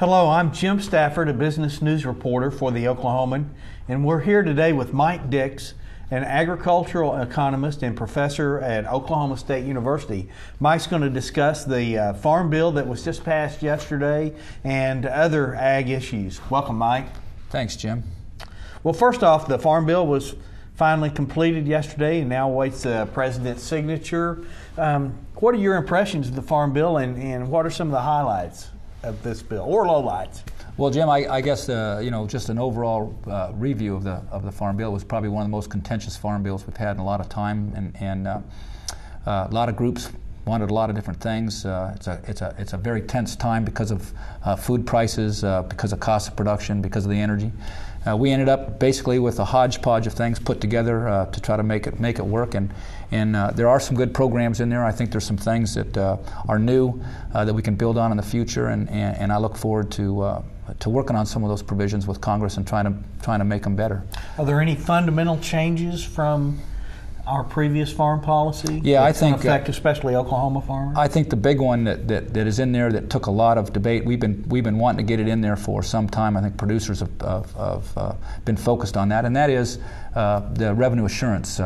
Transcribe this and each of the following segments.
Hello, I'm Jim Stafford, a business news reporter for the Oklahoman, and we're here today with Mike Dix, an agricultural economist and professor at Oklahoma State University. Mike's going to discuss the farm bill that was just passed yesterday and other ag issues. Welcome, Mike. Thanks, Jim. Well, first off, the farm bill was finally completed yesterday and now awaits the president's signature. What are your impressions of the farm bill, and what are some of the highlights of this bill, or lowlights? Well, Jim, I guess just an overall review of the farm bill. Was probably one of the most contentious farm bills we've had in a lot of time, and a lot of groups wanted a lot of different things. It's a very tense time because of food prices, because of cost of production, because of the energy. We ended up basically with a hodgepodge of things put together to try to make it work, and there are some good programs in there. I think there's some things that are new that we can build on in the future, and I look forward to working on some of those provisions with Congress and trying to make them better. Are there any fundamental changes from our previous farm policy? Yeah, I think affect especially Oklahoma farmers. I think the big one that is in there that took a lot of debate. We've been wanting to get it in there for some time. I think producers have been focused on that, and that is the revenue assurance.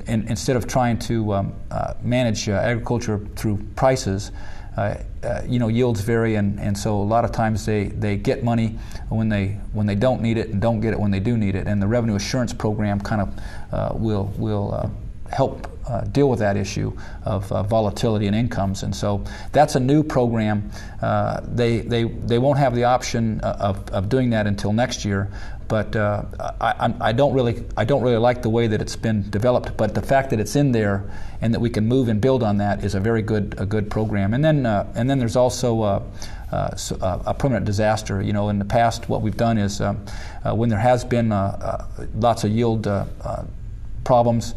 Instead of trying to manage agriculture through prices, yields vary, and so a lot of times they get money when they don't need it and don't get it when they do need it, and the revenue assurance program kind of will help deal with that issue of volatility in incomes. And so that's a new program. They won't have the option of doing that until next year. But I don't really like the way that it's been developed. But the fact that it's in there and that we can move and build on that is a very good program. And then there's also a permanent disaster. In the past, what we've done is when there has been lots of yield problems,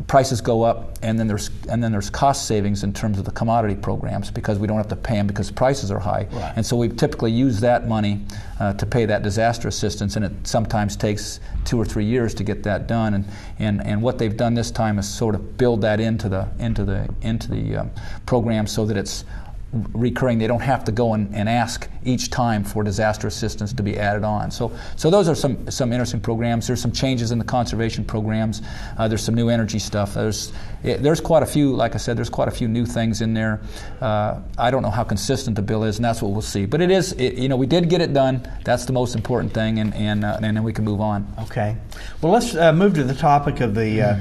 prices go up, and then there's cost savings in terms of the commodity programs because we don't have to pay them because prices are high. Right. And so we typically use that money to pay that disaster assistance, and it sometimes takes 2 or 3 years to get that done. And what they've done this time is sort of build that into the program so that it's recurring. They don't have to go and ask each time for disaster assistance to be added on. So those are some interesting programs. There's some changes in the conservation programs. There's some new energy stuff. There's quite a few. Like I said, there's quite a few new things in there. I don't know how consistent the bill is, and that's what we'll see. But it is. We did get it done. That's the most important thing, and then we can move on. Okay. Well, let's move to the topic of the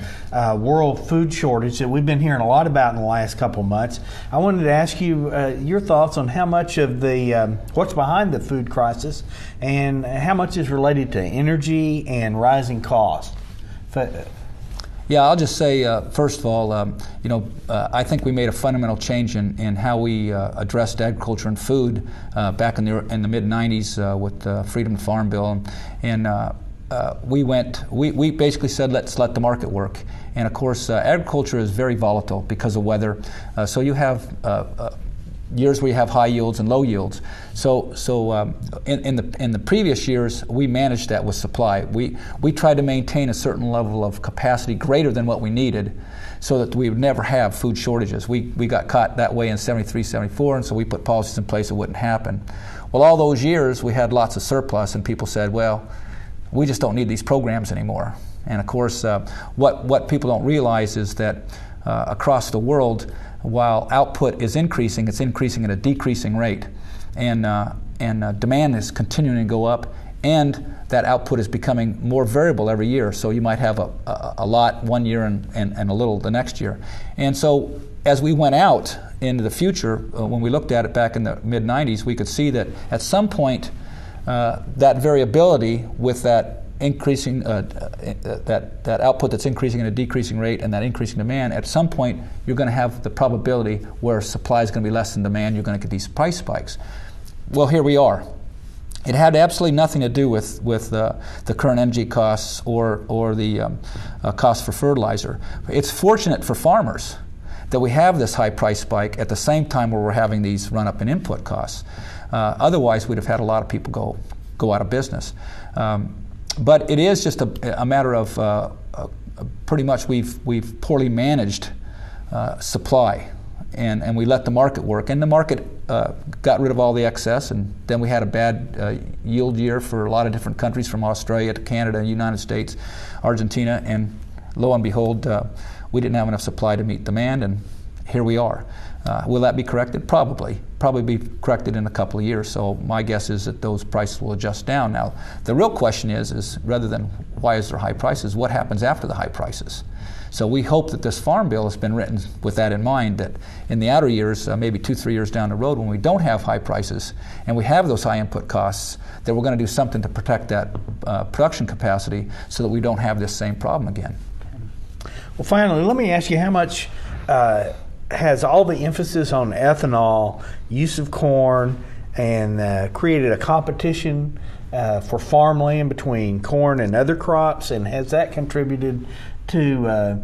world food shortage that we've been hearing a lot about in the last couple of months. I wanted to ask you your thoughts on how much of the what's behind the food crisis and how much is related to energy and rising costs. Yeah, I'll just say first of all, I think we made a fundamental change in how we addressed agriculture and food back in the mid '90s with the Freedom to Farm Bill, and we basically said let's let the market work. And of course, agriculture is very volatile because of weather. So you have years where you have high yields and low yields. So in the previous years, we managed that with supply. We tried to maintain a certain level of capacity greater than what we needed, so that we would never have food shortages. We got caught that way in '73, '74, and so we put policies in place that wouldn't happen. Well, all those years we had lots of surplus, and people said, well, we just don't need these programs anymore. And of course, what people don't realize is that across the world, while output is increasing, it's increasing at a decreasing rate, and demand is continuing to go up, and that output is becoming more variable every year. So you might have a lot one year and a little the next year. And so as we went out into the future, when we looked at it back in the mid '90s, we could see that at some point that variability with that increasing that output that's increasing at a decreasing rate and that increasing demand, at some point you're going to have the probability where supply is going to be less than demand. You're going to get these price spikes. Well, here we are. It had absolutely nothing to do with the current energy costs or the cost for fertilizer. It's fortunate for farmers that we have this high price spike at the same time where we're having these run up in input costs. Otherwise, we'd have had a lot of people go out of business. But it is just a matter of pretty much we've poorly managed supply. and we let the market work. And the market got rid of all the excess, and then we had a bad yield year for a lot of different countries, from Australia to Canada, United States, Argentina, and lo and behold, we didn't have enough supply to meet demand, and here we are. Will that be corrected? Probably be corrected in a couple of years. So my guess is that those prices will adjust down. Now, the real question is rather than why is there high prices, what happens after the high prices? So we hope that this farm bill has been written with that in mind, that in the outer years, maybe 2-3 years down the road, when we don't have high prices and we have those high input costs, that we're going to do something to protect that production capacity so that we don't have this same problem again. Well, finally, let me ask you, how much has all the emphasis on ethanol, use of corn, and created a competition for farmland between corn and other crops, and has that contributed to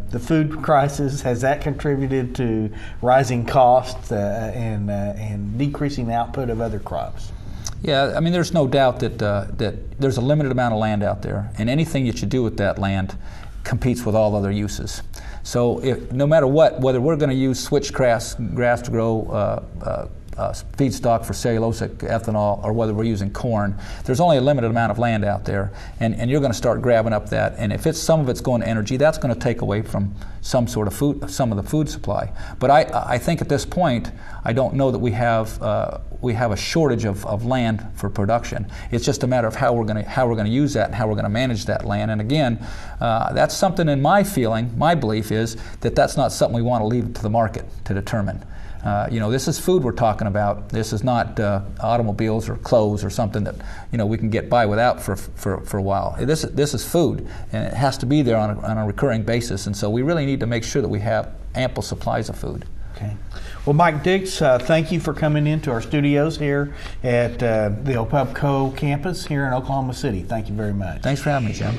the food crisis? Has that contributed to rising costs and decreasing the output of other crops? Yeah, I mean, there's no doubt that there's a limited amount of land out there, and anything that you do with that land competes with all other uses. So no matter what, whether we're going to use switchgrass to grow feedstock for cellulosic ethanol, or whether we're using corn, there's only a limited amount of land out there, and you're going to start grabbing up that. And if some of it's going to energy, that's going to take away from some of the food supply. But I think at this point, I don't know that we have a shortage of land for production. It's just a matter of how we're going to use that and how we're going to manage that land. And again, that's something in my belief is that that's not something we want to leave to the market to determine. This is food we're talking about. This is not automobiles or clothes or something that we can get by without for a while. This is food, and it has to be there on a recurring basis. And so we really need to make sure that we have ample supplies of food. Okay. Well, Mike Dix, thank you for coming into our studios here at the OPEBCO campus here in Oklahoma City. Thank you very much. Thanks for having me, Jim.